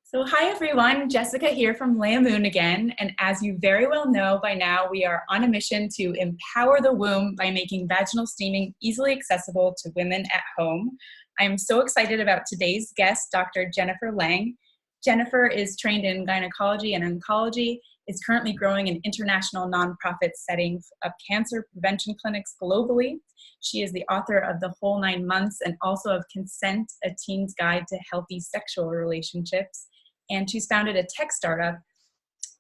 So hi everyone, Jessica here from Leiamoon again, and as you very well know by now, we are on a mission to empower the womb by making vaginal steaming easily accessible to women at home. I'm so excited about today's guest, Dr. Jennifer Lang. Jennifer is trained in gynecology and oncology, is currently growing an international nonprofit setting of cancer prevention clinics globally. She is the author of The Whole 9 Months and also of Consent, A Teen's Guide to Healthy Sexual Relationships. And she's founded a tech startup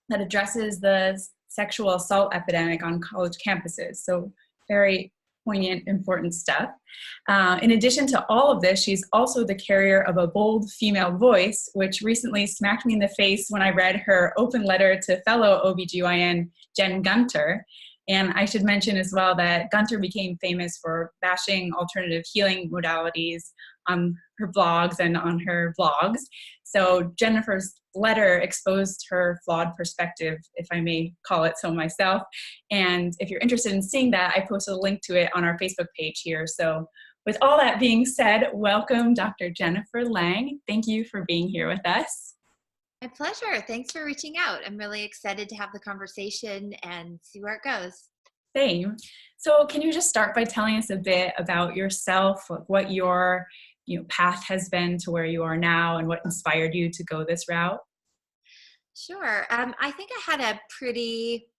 that addresses the sexual assault epidemic on college campuses. So very poignant, important stuff. In addition to all of this, she's also the carrier of a bold female voice, which recently smacked me in the face when I read her open letter to fellow OBGYN Jen Gunter. And I should mention as well that Gunter became famous for bashing alternative healing modalities on her blogs and on her vlogs. So Jennifer's letter exposed her flawed perspective, if I may call it so myself. And if you're interested in seeing that, I posted a link to it on our Facebook page here. So with all that being said, welcome Dr. Jennifer Lang. Thank you for being here with us. My pleasure. Thanks for reaching out. I'm really excited to have the conversation and see where it goes. Same. So can you just start by telling us a bit about yourself, what your path has been to where you are now and what inspired you to go this route? Sure. I think I had a pretty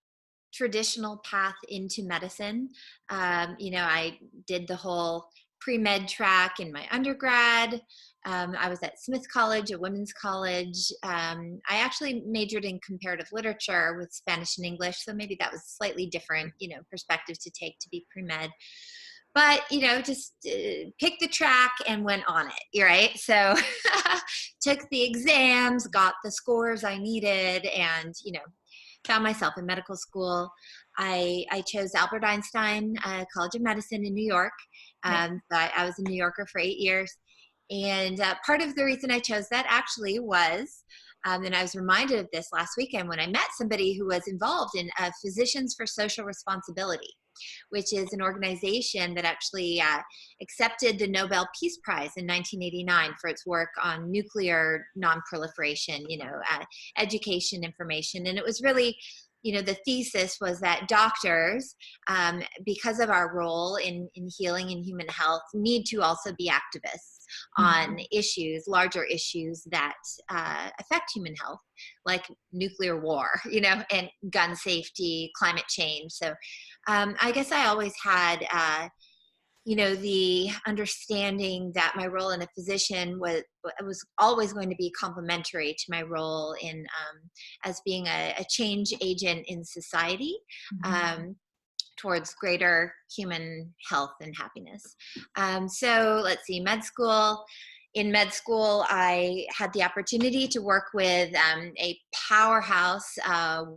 traditional path into medicine. I did the whole pre-med track in my undergrad. I was at Smith College, a women's college. I actually majored in comparative literature with Spanish and English, so maybe that was a slightly different, perspective to take to be pre-med. But, just picked the track and went on it, right? So took the exams, got the scores I needed, and, found myself in medical school. I chose Albert Einstein College of Medicine in New York. I was a New Yorker for 8 years. And part of the reason I chose that actually was, and I was reminded of this last weekend when I met somebody who was involved in Physicians for Social Responsibility, which is an organization that actually accepted the Nobel Peace Prize in 1989 for its work on nuclear non-proliferation, education, information. And it was really, the thesis was that doctors, because of our role in healing and human health, need to also be activists on issues, larger issues that affect human health, like nuclear war, and gun safety, climate change. So I guess I always had, the understanding that my role in a physician was always going to be complementary to my role in as being a change agent in society. Towards greater human health and happiness. So let's see, med school. In med school, I had the opportunity to work with a powerhouse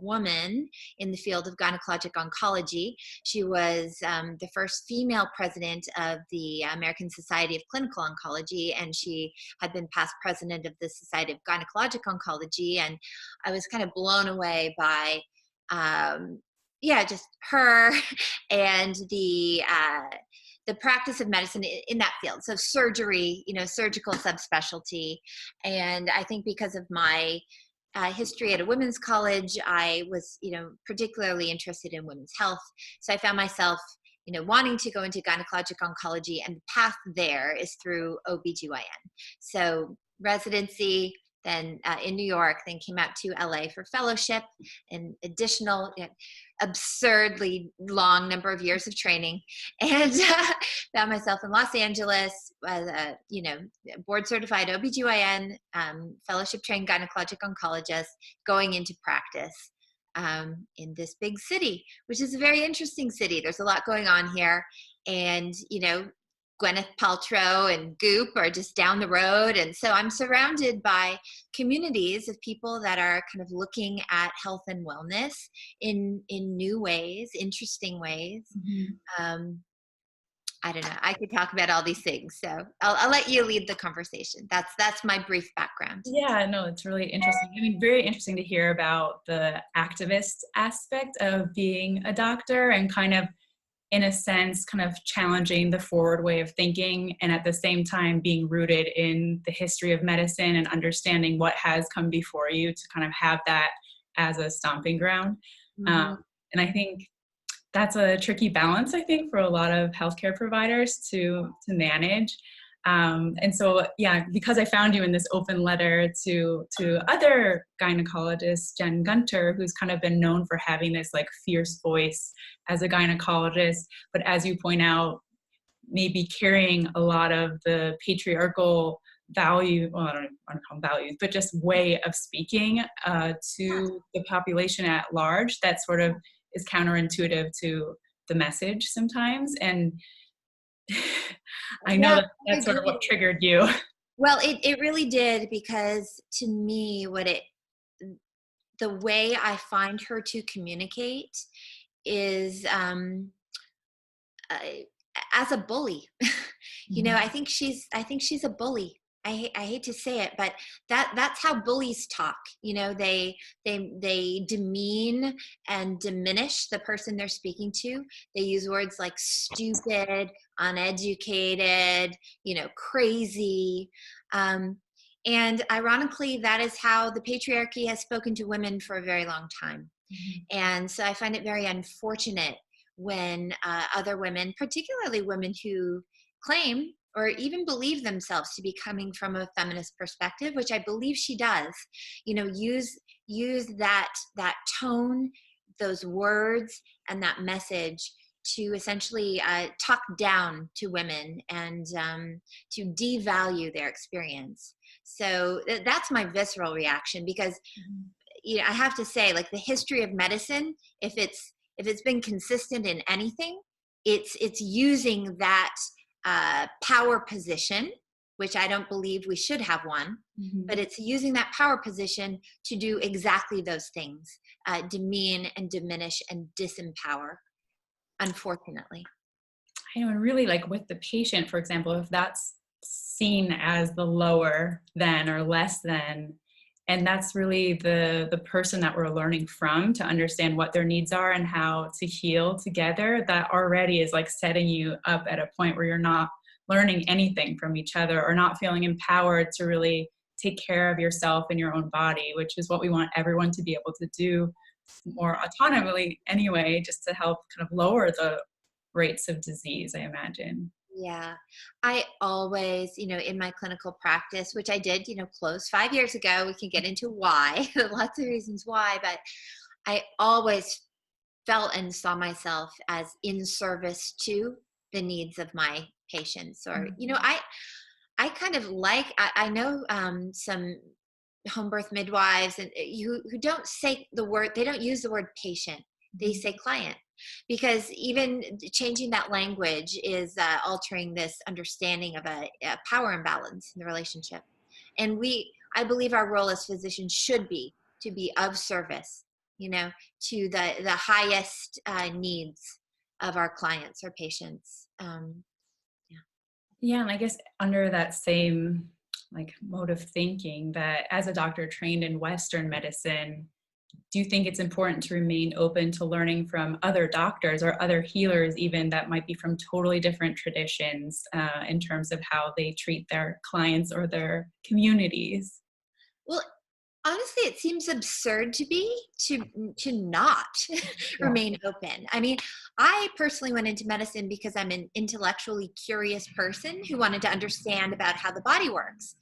woman in the field of gynecologic oncology. She was the first female president of the American Society of Clinical Oncology, and she had been past president of the Society of Gynecologic Oncology. And I was kind of blown away by just her and the practice of medicine in that field. So surgery, surgical subspecialty. And I think because of my history at a women's college, I was, particularly interested in women's health. So I found myself, wanting to go into gynecologic oncology, and the path there is through OBGYN. So residency, then in New York, then came out to LA for fellowship, and additional absurdly long number of years of training, and found myself in Los Angeles as a board certified OBGYN, fellowship trained gynecologic oncologist, going into practice in this big city, which is a very interesting city. There's a lot going on here, and Gwyneth Paltrow and Goop are just down the road. And so I'm surrounded by communities of people that are kind of looking at health and wellness in new ways, interesting ways. I don't know. I could talk about all these things. So I'll let you lead the conversation. That's my brief background. Yeah, no, it's really interesting. I mean, very interesting to hear about the activist aspect of being a doctor and kind of in a sense, kind of challenging the forward way of thinking, and at the same time being rooted in the history of medicine and understanding what has come before you to kind of have that as a stomping ground. Mm-hmm. And I think that's a tricky balance, I think, for a lot of healthcare providers to manage. And so, yeah, because I found you in this open letter to other gynecologists, Jen Gunter, who's kind of been known for having this like fierce voice as a gynecologist, but as you point out, maybe carrying a lot of the patriarchal value, well, I don't want to call them values, but just way of speaking to the population at large that sort of is counterintuitive to the message sometimes. And I know Yeah, that I that's sort of agree. what triggered you. Well, it really did, because to me, the way I find her to communicate is uh, as a bully. You know, I think she's a bully. I hate to say it, but that's how bullies talk. You know, they demean and diminish the person they're speaking to. They use words like stupid, uneducated, you know, crazy. Um, and ironically, that is how the patriarchy has spoken to women for a very long time. And so I find it very unfortunate when other women, particularly women who claim or even believe themselves to be coming from a feminist perspective, which I believe she does, you know, use that tone, those words, and that message to essentially talk down to women and to devalue their experience. So that's my visceral reaction, because you know, I have to say, like, the history of medicine, if it's been consistent in anything, it's using that power position, which I don't believe we should have one, but it's using that power position to do exactly those things, demean and diminish and disempower, unfortunately. I know, and really like with the patient, for example, if that's seen as the lower than or less than, and that's really the person that we're learning from to understand what their needs are and how to heal together, that already is like setting you up at a point where you're not learning anything from each other or not feeling empowered to really take care of yourself and your own body, which is what we want everyone to be able to do more autonomously anyway, just to help kind of lower the rates of disease, I imagine. Yeah. I always, you know, in my clinical practice, which I did, you know, close 5 years ago, we can get into why, lots of reasons why, but I always felt and saw myself as in service to the needs of my patients. Or, you know, I kind of like, I know some home birth midwives and who don't say the word, they don't use the word patient, they say client, because even changing that language is altering this understanding of a power imbalance in the relationship. And I believe our role as physicians should be to be of service, you know, to the highest needs of our clients or patients. Yeah. Yeah, and I guess under that same like mode of thinking, that as a doctor trained in Western medicine, do you think it's important to remain open to learning from other doctors or other healers even that might be from totally different traditions in terms of how they treat their clients or their communities? Well, honestly, it seems absurd to not Yeah. remain open. I mean, I personally went into medicine because I'm an intellectually curious person who wanted to understand about how the body works.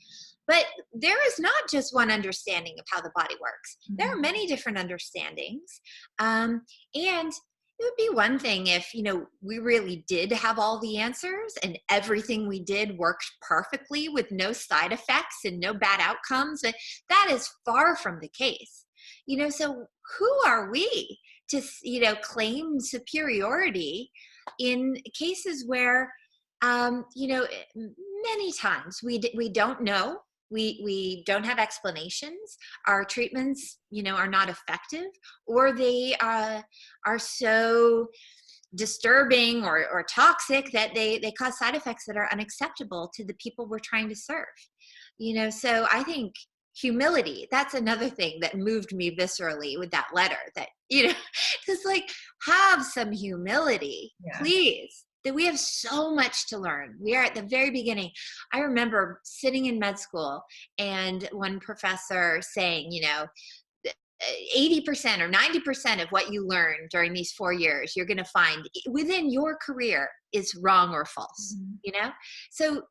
But there is not just one understanding of how the body works. There are many different understandings. And it would be one thing if, you know, we really did have all the answers and everything we did worked perfectly with no side effects and no bad outcomes. That is far from the case. You know, so who are we to, you know, claim superiority in cases where, you know, many times we don't know. We don't have explanations. Our treatments, you know, are not effective, or they are so disturbing or toxic that they cause side effects that are unacceptable to the people we're trying to serve. You know, so I think humility. That's another thing that moved me viscerally with that letter, that, just like, have some humility, Yeah. please. That we have so much to learn. We are at the very beginning. I remember sitting in med school and one professor saying, 80% or 90% of what you learn during these 4 years, you're going to find within your career is wrong or false, So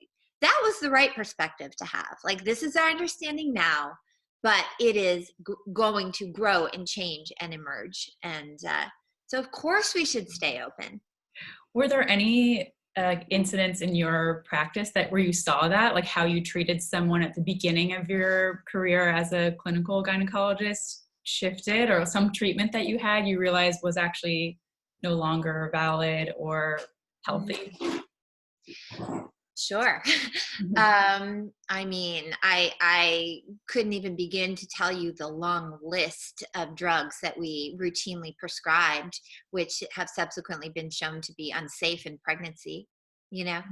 that was the right perspective to have. Like, this is our understanding now, but it is going to grow and change and emerge. And so, of course, we should stay open. Were there any incidents in your practice where you saw that, like how you treated someone at the beginning of your career as a clinical gynecologist shifted, or some treatment that you had you realized was actually no longer valid or healthy? Sure. I mean, I couldn't even begin to tell you the long list of drugs that we routinely prescribed, which have subsequently been shown to be unsafe in pregnancy, and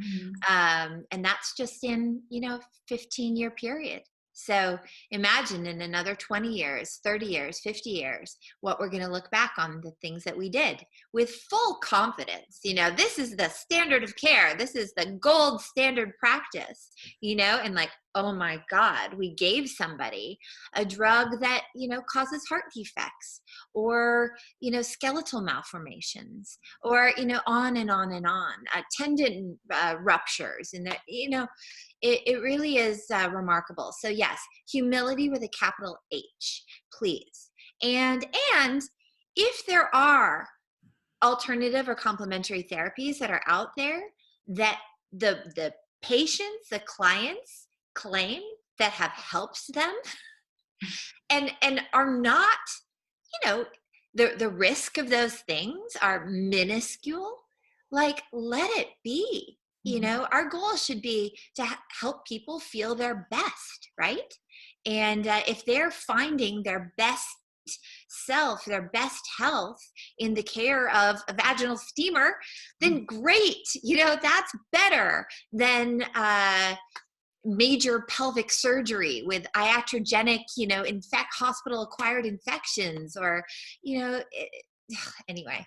that's just in, 15-year period. So imagine in another 20 years, 30 years, 50 years, what we're going to look back on the things that we did with full confidence. This is the standard of care. This is the gold standard practice, and like, oh my God, we gave somebody a drug that, causes heart defects or, skeletal malformations or, on and on and on, tendon ruptures. And that, it really is remarkable. So yes, humility with a capital H, please. And if there are alternative or complementary therapies that are out there that the patients, the clients claim that have helped them and are not, the risk of those things are minuscule, like, let it be. Our goal should be to help people feel their best, right? And if they're finding their best self, their best health in the care of a vaginal steamer, then great. That's better than major pelvic surgery with iatrogenic, hospital-acquired infections or, anyway.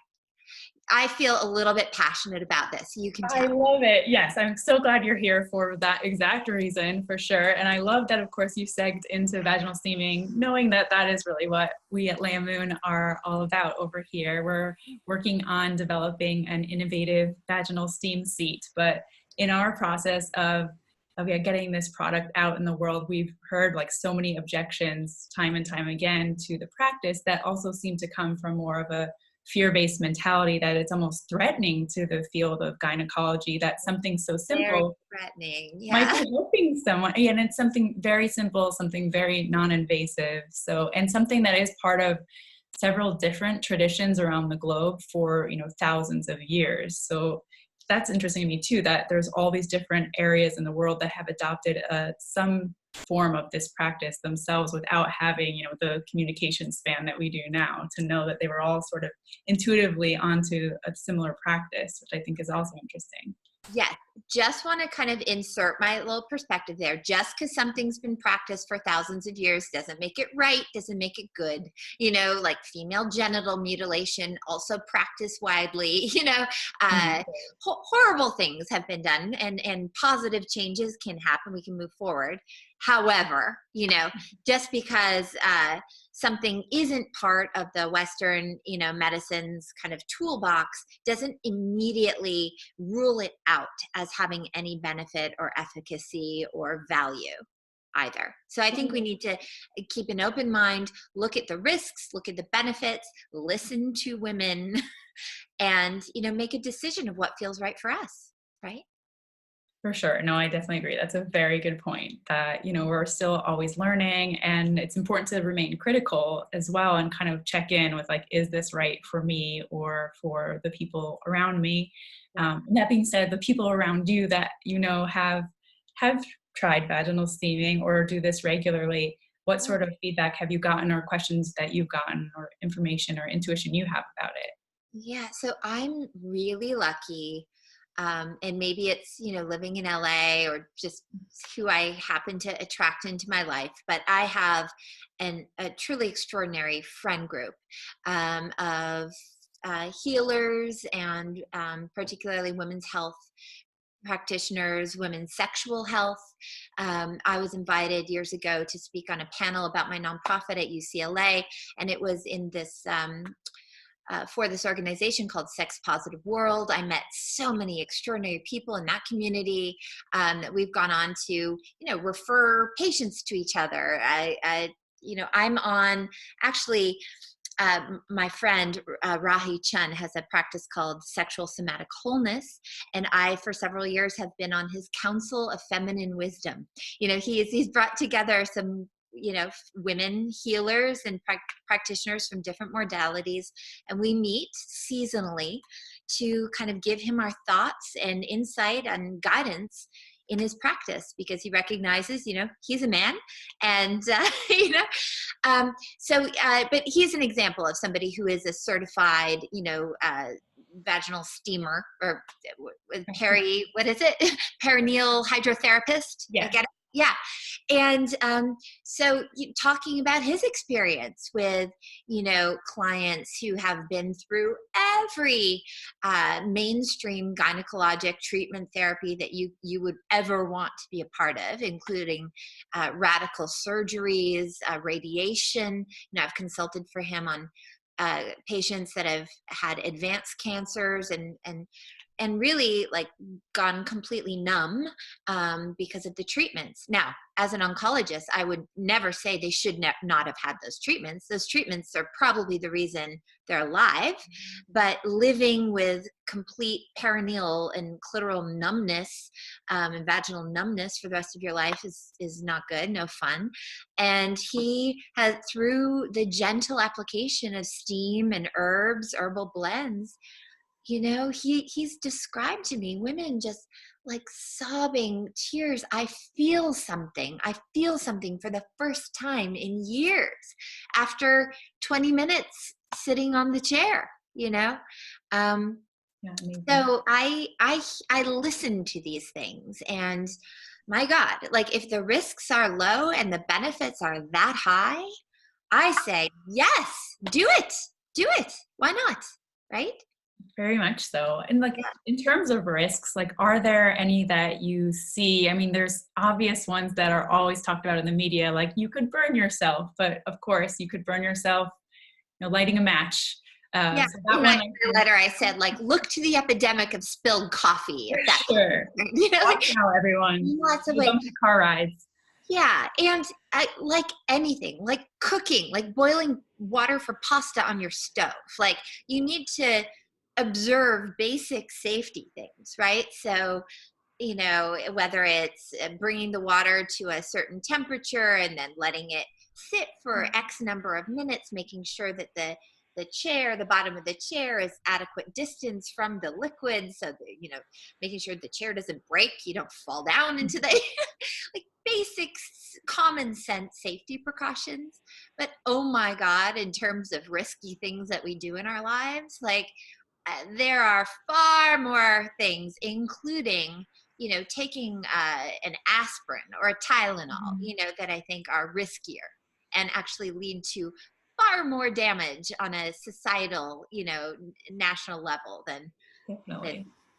I feel a little bit passionate about this. You can tell. I love it. Yes, I'm so glad you're here for that exact reason, for sure. And I love that, of course, you segged into vaginal steaming, knowing that that is really what we at Leiamoon are all about over here. We're working on developing an innovative vaginal steam seat. But in our process of getting this product out in the world, we've heard like so many objections time and time again to the practice that also seem to come from more of a fear-based mentality, that it's almost threatening to the field of gynecology, that something so simple might be helping someone. And it's something very simple, something very non-invasive. And something that is part of several different traditions around the globe for, thousands of years. So that's interesting to me too, that there's all these different areas in the world that have adopted some form of this practice themselves without having, the communication span that we do now, to know that they were all sort of intuitively onto a similar practice, which I think is also interesting. Yes, just want to kind of insert my little perspective there. Just because something's been practiced for thousands of years doesn't make it right, doesn't make it good. Like female genital mutilation, also practiced widely. Horrible things have been done, and positive changes can happen. We can move forward. However, just because something isn't part of the Western, medicine's kind of toolbox doesn't immediately rule it out as having any benefit or efficacy or value either. So I think we need to keep an open mind, look at the risks, look at the benefits, listen to women, and, make a decision of what feels right for us, right? For sure. No, I definitely agree. That's a very good point, that, we're still always learning, and it's important to remain critical as well and kind of check in with, like, is this right for me or for the people around me? That being said, the people around you that, have tried vaginal steaming or do this regularly, what sort of feedback have you gotten, or questions that you've gotten, or information or intuition you have about it? Yeah. So I'm really lucky. And maybe it's, living in LA or just who I happen to attract into my life. But I have a truly extraordinary friend group of healers and particularly women's health practitioners, women's sexual health. I was invited years ago to speak on a panel about my nonprofit at UCLA, and it was in this for this organization called Sex Positive World. I met so many extraordinary people in that community that we've gone on to, refer patients to each other. I'm on actually. My friend Rahi Chun has a practice called Sexual Somatic Wholeness, and I, for several years, have been on his Council of Feminine Wisdom. He's brought together some women healers and practitioners from different modalities, and we meet seasonally to kind of give him our thoughts and insight and guidance in his practice, because he recognizes, he's a man, and but he's an example of somebody who is a certified, vaginal steamer, or what is it? Perineal hydrotherapist. Yeah. I get it. Yeah. And so talking about his experience with, clients who have been through every mainstream gynecologic treatment therapy that you would ever want to be a part of, including radical surgeries, radiation. I've consulted for him on patients that have had advanced cancers and really like gone completely numb because of the treatments. Now, as an oncologist, I would never say they should not have had those treatments. Those treatments are probably the reason they're alive, but living with complete perineal and clitoral numbness and vaginal numbness for the rest of your life is not good, no fun. And he has, through the gentle application of steam and herbs, herbal blends, he's described to me women just like sobbing tears. I feel something for the first time in years after 20 minutes sitting on the chair. So I listen to these things, and my God, like if the risks are low and the benefits are that high, I say yes, do it. Why not? Right? Very much so. And like in terms of risks, like are there any that you see? I mean, there's obvious ones that are always talked about in the media, like you could burn yourself, but of course you could burn yourself, lighting a match. So in my letter, I said, like, look to the epidemic of spilled coffee. If that's sure. Watch out, everyone. Lots of ways. Car rides. Yeah, and like anything, like cooking, like boiling water for pasta on your stove. Like you need to observe basic safety things, right? So, whether it's bringing the water to a certain temperature and then letting it sit for X number of minutes, making sure that the bottom of the chair is adequate distance from the liquid, so that, making sure the chair doesn't break, you don't fall down into the like basic common sense safety precautions. But oh my God, in terms of risky things that we do in our lives, like there are far more things, including taking an aspirin or a Tylenol, that I think are riskier and actually lead to far more damage on a societal, national level than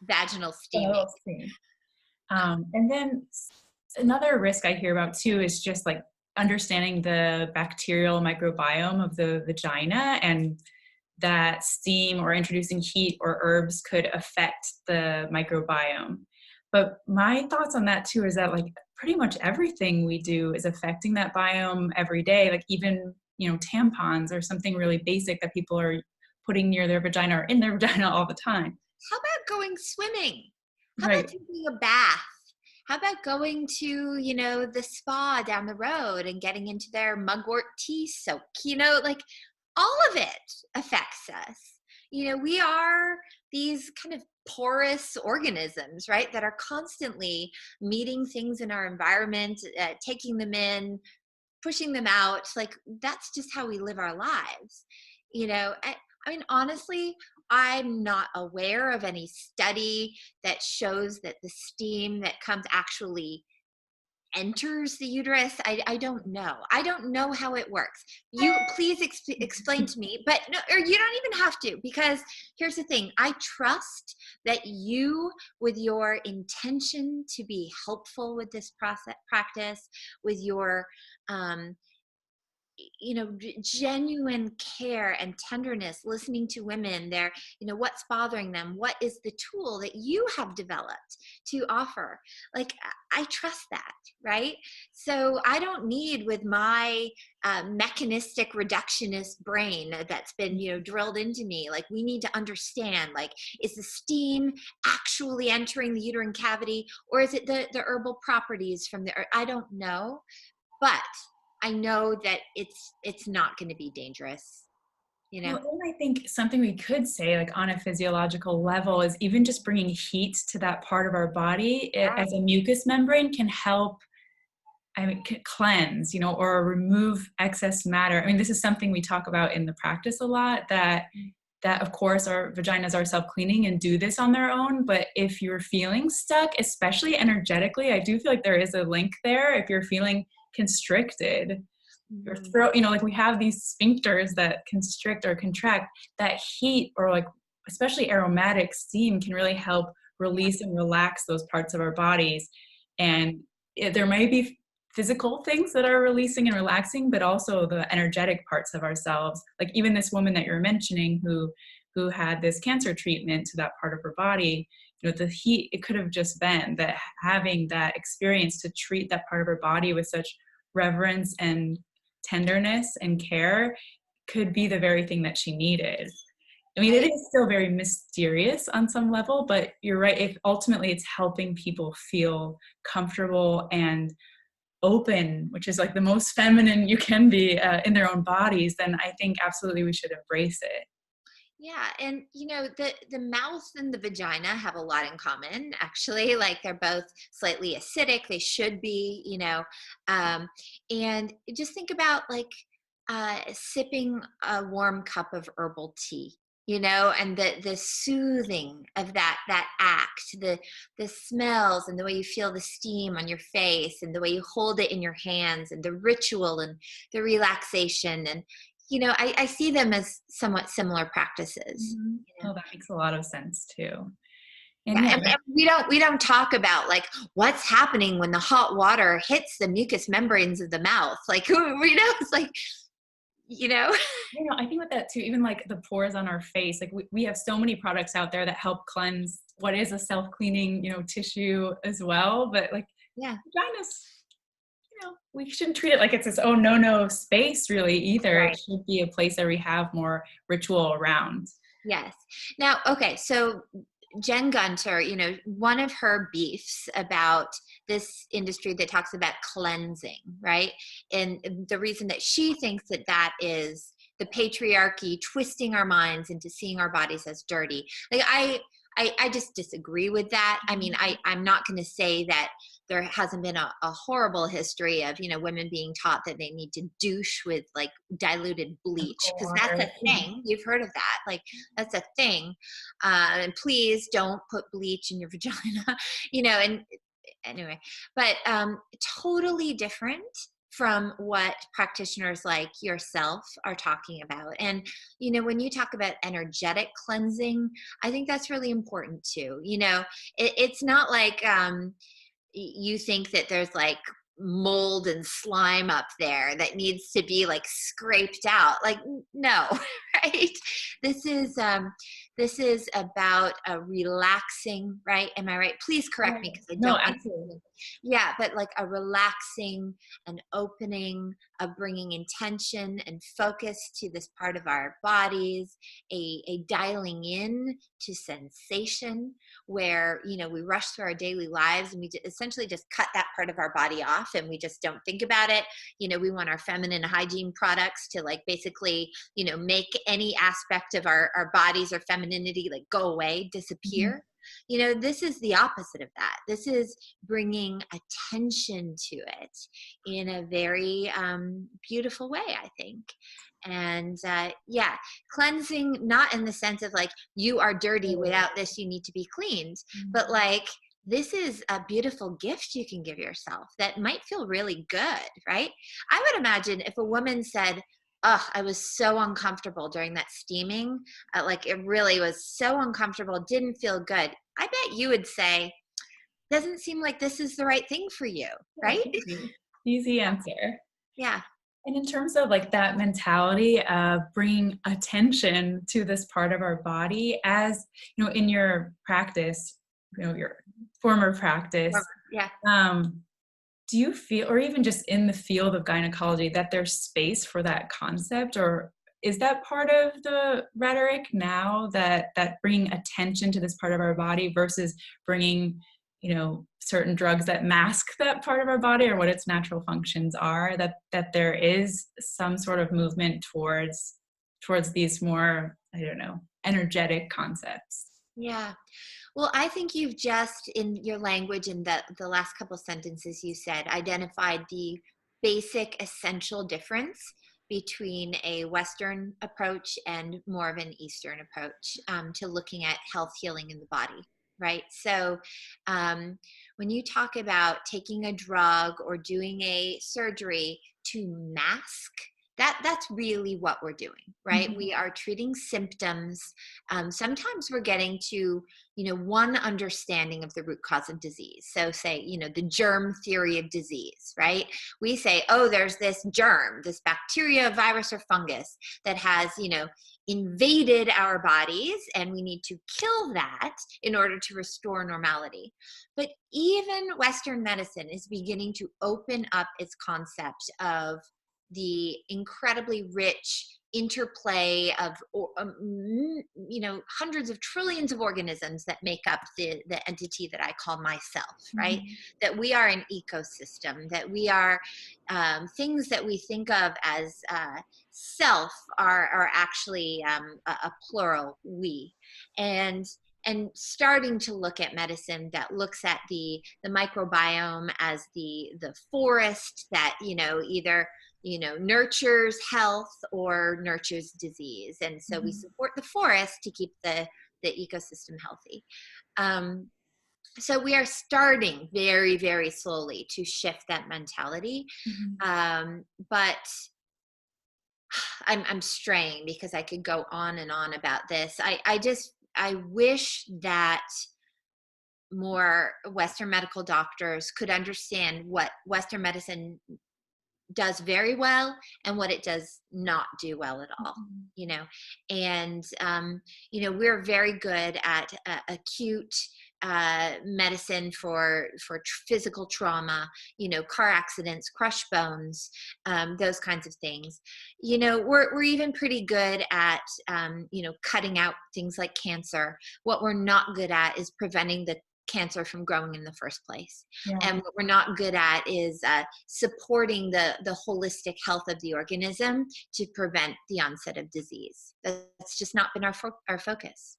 vaginal steaming. And then another risk I hear about too is just like understanding the bacterial microbiome of the vagina, and that steam or introducing heat or herbs could affect the microbiome. But my thoughts on that too is that like pretty much everything we do is affecting that biome every day. Like even, tampons or something really basic that people are putting near their vagina or in their vagina all the time. How about going swimming? How about taking a bath? How about going to, the spa down the road and getting into their mugwort tea soak? Like all of it affects us. We are these kind of porous organisms, right, that are constantly meeting things in our environment, taking them in, pushing them out. Like that's just how we live our lives. I mean, honestly, I'm not aware of any study that shows that the steam that comes actually enters the uterus. I don't know. I don't know how it works. You please explain to me, but no, or you don't even have to, because here's the thing. I trust that you, with your intention to be helpful with this practice, with your, genuine care and tenderness, listening to women, their, what's bothering them, what is the tool that you have developed to offer. Like, I trust that, right? So I don't need, with my mechanistic reductionist brain that's been, drilled into me, like, we need to understand, like, is the steam actually entering the uterine cavity, or is it the herbal properties from the earth? I don't know, but I know that it's not going to be dangerous, Well, and I think something we could say, like on a physiological level, is even just bringing heat to that part of our body as a mucous membrane can help, cleanse, or remove excess matter. I mean, this is something we talk about in the practice a lot, that of course our vaginas are self-cleaning and do this on their own. But if you're feeling stuck, especially energetically, I do feel like there is a link there. If you're feeling constricted, your throat, like we have these sphincters that constrict or contract, that heat, or like especially aromatic steam, can really help release and relax those parts of our bodies. And there may be physical things that are releasing and relaxing, but also the energetic parts of ourselves. Like even this woman that you're mentioning who had this cancer treatment to that part of her body, the heat, it could have just been that having that experience to treat that part of her body with such reverence and tenderness and care could be the very thing that she needed. I mean, it is still very mysterious on some level, but you're right. If ultimately it's helping people feel comfortable and open, which is like the most feminine you can be in their own bodies, then I think absolutely we should embrace it. Yeah. And, the mouth and the vagina have a lot in common, actually. Like, they're both slightly acidic. They should be, and just think about, like, sipping a warm cup of herbal tea, and the soothing of that act, the smells, and the way you feel the steam on your face, and the way you hold it in your hands, and the ritual and the relaxation. And I see them as somewhat similar practices. Oh, that makes a lot of sense too. And we don't talk about, like, what's happening when the hot water hits the mucous membranes of the mouth. Like, it's like, I think with that too, even like the pores on our face, like we have so many products out there that help cleanse what is a self-cleaning, tissue as well. But like, vaginas, we shouldn't treat it like it's its own no space really either. Right. It should be a place that we have more ritual around. Yes. Now, okay, so Jen Gunter, one of her beefs about this industry that talks about cleansing, right? And the reason that she thinks that is the patriarchy twisting our minds into seeing our bodies as dirty. Like, I just disagree with that. I mean, I'm not going to say that there hasn't been a horrible history of, women being taught that they need to douche with, like, diluted bleach, because that's a thing. You've heard of that. Like, that's a thing. And please don't put bleach in your vagina, and anyway, but totally different from what practitioners like yourself are talking about. And, when you talk about energetic cleansing, I think that's really important too. It's not like, you think that there's like mold and slime up there that needs to be like scraped out. Like, no, right? This is about a relaxing, right? Am I right? Please correct me, because I don't. Absolutely. Yeah, but like a relaxing, an opening, a bringing intention and focus to this part of our bodies, a dialing in to sensation, where we rush through our daily lives and we essentially just cut that part of our body off and we just don't think about it. We want our feminine hygiene products to, like, basically make any aspect of our bodies or femininity, like, go away, disappear. This is the opposite of that. This is bringing attention to it in a very beautiful way, I think. And yeah, cleansing, not in the sense of like, you are dirty, without this you need to be cleaned, but like, this is a beautiful gift you can give yourself that might feel really good, right? I would imagine if a woman said, oh, I was so uncomfortable during that steaming, like it really was so uncomfortable, didn't feel good, I bet you would say, doesn't seem like this is the right thing for you, right? Easy answer. Yeah. And in terms of like that mentality of bringing attention to this part of our body, as you know, in your practice, your former practice, Yeah. do you feel, or even just in the field of gynecology, that there's space for that concept, or is that part of the rhetoric now, that bringing attention to this part of our body versus bringing, certain drugs that mask that part of our body or what its natural functions are, that there is some sort of movement towards these more, I don't know, energetic concepts? Yeah. Well, I think you've just, in your language and the last couple sentences you said, identified the basic essential difference between a Western approach and more of an Eastern approach to looking at health healing in the body, right? So when you talk about taking a drug or doing a surgery to mask, that's really what we're doing, right? Mm-hmm. We are treating symptoms. Sometimes we're getting to one understanding of the root cause of disease. So say, the germ theory of disease, right? We say, oh, there's this germ, this bacteria, virus, or fungus that has, invaded our bodies, and we need to kill that in order to restore normality. But even Western medicine is beginning to open up its concept of the incredibly rich interplay of hundreds of trillions of organisms that make up the entity that I call myself, right? Mm-hmm. That we are an ecosystem, that we are things that we think of as self are actually a plural we. And starting to look at medicine that looks at the microbiome as the forest that either nurtures health or nurtures disease. And so we support the forest to keep the ecosystem healthy. So we are starting very, very slowly to shift that mentality. But I'm straying because I could go on and on about this. I wish that more Western medical doctors could understand what Western medicine does very well and what it does not do well at all. And we're very good at acute medicine for physical trauma, car accidents, crushed bones, those kinds of things. We're even pretty good at cutting out things like cancer. What we're not good at is preventing the cancer from growing in the first place. Yeah. And what we're not good at is supporting the holistic health of the organism to prevent the onset of disease. That's just not been our focus.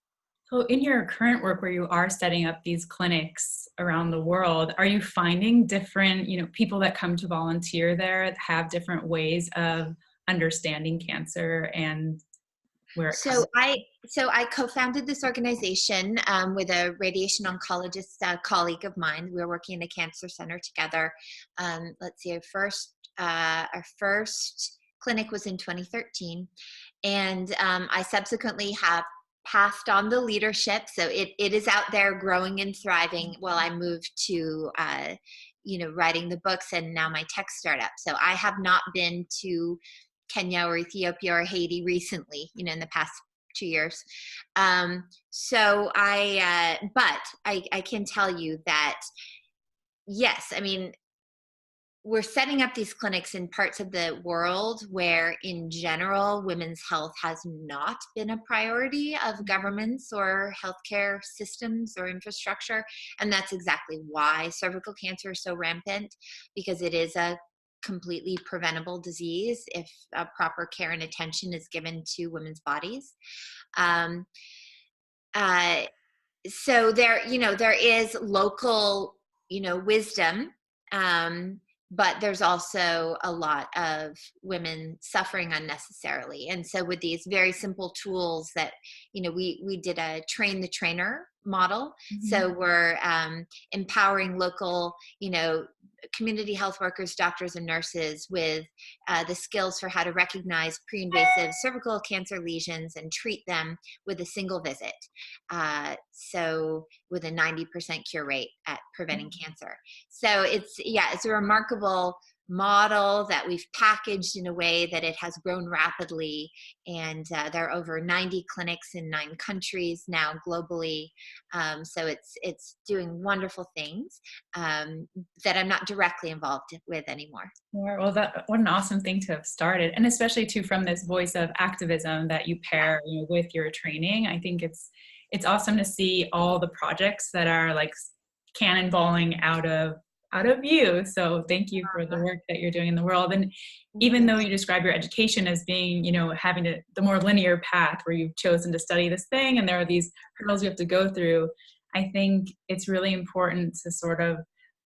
So in your current work, where you are setting up these clinics around the world, are you finding different, people that come to volunteer there have different ways of understanding cancer and where it comes? So I co-founded this organization with a radiation oncologist colleague of mine. We were working in a cancer center together. Let's see, our first clinic was in 2013, and I subsequently have passed on the leadership. So it is out there growing and thriving while I moved to writing the books and now my tech startup. So I have not been to Kenya or Ethiopia or Haiti recently, in the past 2 years. But I can tell you that, yes, I mean, we're setting up these clinics in parts of the world where in general women's health has not been a priority of governments or healthcare systems or infrastructure. And that's exactly why cervical cancer is so rampant, because it is a completely preventable disease if proper care and attention is given to women's bodies. so there, there is local, wisdom, but there's also a lot of women suffering unnecessarily. And so with these very simple tools that, we did a train the trainer model. Mm-hmm. So we're empowering local, community health workers, doctors, and nurses with the skills for how to recognize pre-invasive cervical cancer lesions and treat them with a single visit. So with a 90% cure rate at preventing cancer. So it's a remarkable model that we've packaged in a way that it has grown rapidly. And there are over 90 clinics in 9 countries now globally. So it's doing wonderful things that I'm not directly involved with anymore. Well, what an awesome thing to have started. And especially too, from this voice of activism that you pair with your training. I think it's awesome to see all the projects that are like cannonballing out of you. So thank you for the work that you're doing in the world. And even though you describe your education as being, having the more linear path where you've chosen to study this thing and there are these hurdles you have to go through, I think it's really important to sort of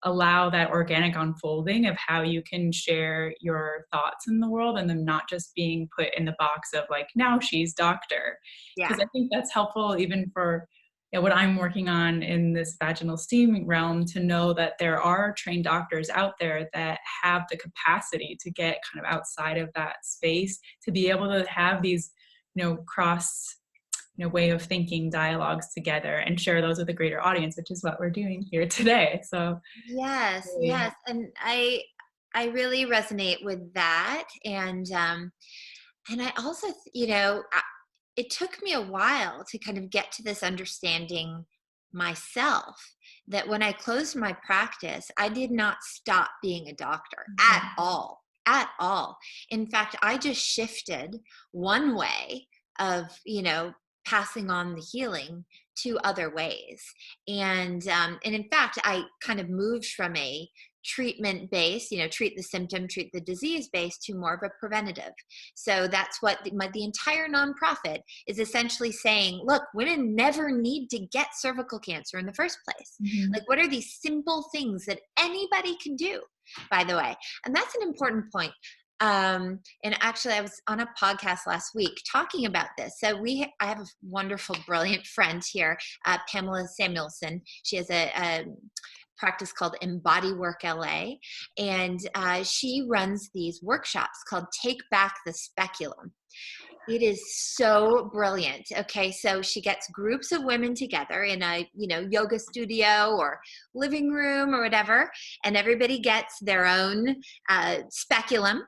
allow that organic unfolding of how you can share your thoughts in the world and them not just being put in the box of like, now she's doctor. Because I think that's helpful even for what I'm working on in this vaginal steaming realm, to know that there are trained doctors out there that have the capacity to get kind of outside of that space, to be able to have these, cross, way of thinking dialogues together and share those with a greater audience, which is what we're doing here today. So yes. And I really resonate with that. And I also, it took me a while to kind of get to this understanding myself, that when I closed my practice, I did not stop being a doctor at all. In fact, I just shifted one way of, passing on the healing to other ways. And in fact, I kind of moved from a treatment based, treat the symptom, treat the disease based, to more of a preventative. So that's what the entire nonprofit is essentially saying. Look, women never need to get cervical cancer in the first place. Mm-hmm. Like, what are these simple things that anybody can do, by the way? And that's an important point. And actually, I was on a podcast last week talking about this. So I have a wonderful, brilliant friend here, Pamela Samuelson. She has a practice called Embody Work LA, and she runs these workshops called Take Back the Speculum. It is so brilliant. Okay, so she gets groups of women together in a yoga studio or living room or whatever, and everybody gets their own speculum,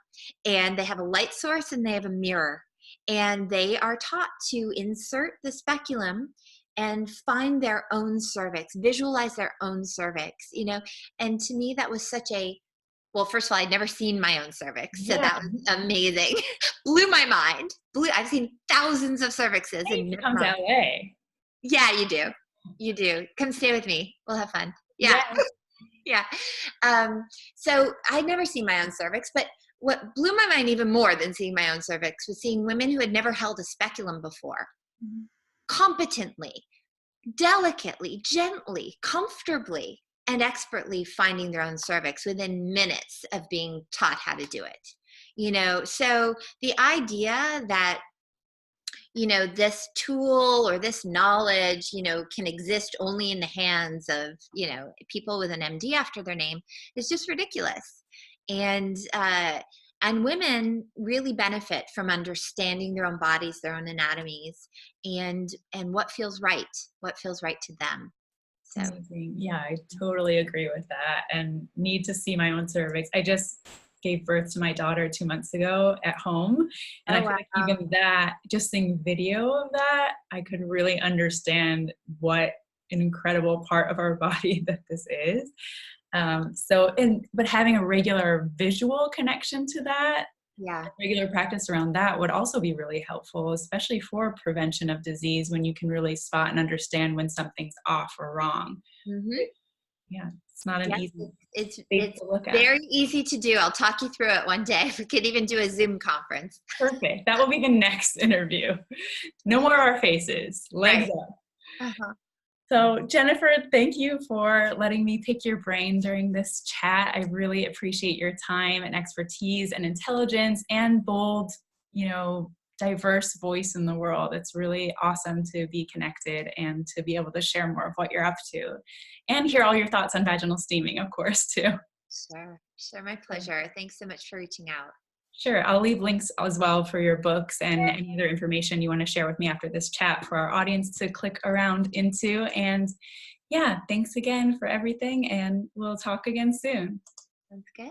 and they have a light source and they have a mirror, and they are taught to insert the speculum and find their own cervix, visualize their own cervix, and to me that was such well, first of all, I'd never seen my own cervix, so that was amazing. Blew my mind. I've seen thousands of cervixes. And come to LA. Yeah, you do. You do. Come stay with me. We'll have fun. Yeah. Yeah. So I'd never seen my own cervix, but what blew my mind even more than seeing my own cervix was seeing women who had never held a speculum before, competently, delicately, gently, comfortably, and expertly finding their own cervix within minutes of being taught how to do it. So the idea that, this tool or this knowledge, can exist only in the hands of, people with an MD after their name is just ridiculous. And women really benefit from understanding their own bodies, their own anatomies, and what feels right to them. So. Amazing. Yeah, I totally agree with that, and need to see my own cervix. I just gave birth to my daughter 2 months ago at home, and I feel like even that, just seeing video of that, I could really understand what an incredible part of our body that this is. But having a regular visual connection to that, regular practice around that would also be really helpful, especially for prevention of disease, when you can really spot and understand when something's off or wrong. Mm-hmm. Yeah, it's not an easy it's to look at. Very easy to do. I'll talk you through it one day. We could even do a Zoom conference. Perfect. That will be the next interview. No more our faces. Legs up. Uh-huh. So Jennifer, thank you for letting me pick your brain during this chat. I really appreciate your time and expertise and intelligence and bold, diverse voice in the world. It's really awesome to be connected and to be able to share more of what you're up to and hear all your thoughts on vaginal steaming, of course, too. Sure, my pleasure. Thanks so much for reaching out. Sure. I'll leave links as well for your books and any other information you want to share with me after this chat for our audience to click around into. And yeah, thanks again for everything, and we'll talk again soon. Sounds good.